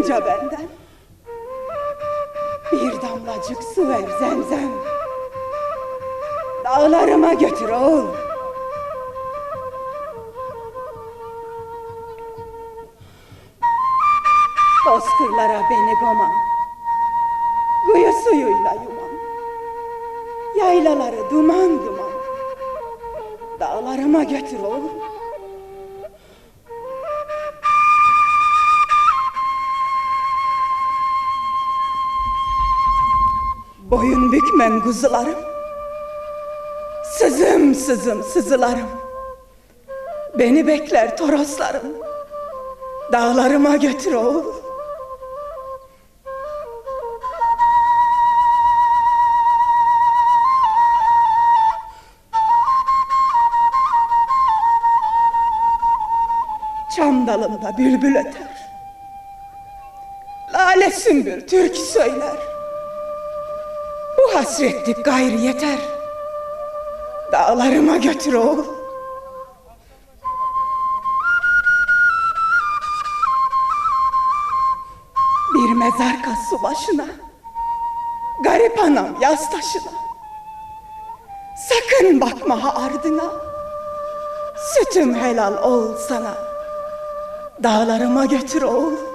Ayrılınca benden bir damlacık su ver Zemzem. Dağlarıma götür oğul. Bozkırlara beni koyma, kuyu suyuyla yumam. Yaylaları duman duman, dağlarıma götür oğul. Boyun bükmem kuzularım, sızım sızım sızılarım. Beni bekler toroslarım, dağlarıma götür oğul. Çam dalında bülbül öter, lale sümbül türkü söyler. Bu hasretlik gayrı yeter, dağlarıma götür oğul. Bir mezar kaz su başına, garip anam yaz taşına. Sakın bakma ha ardına, sütüm helal ol sana, dağlarıma götür oğul.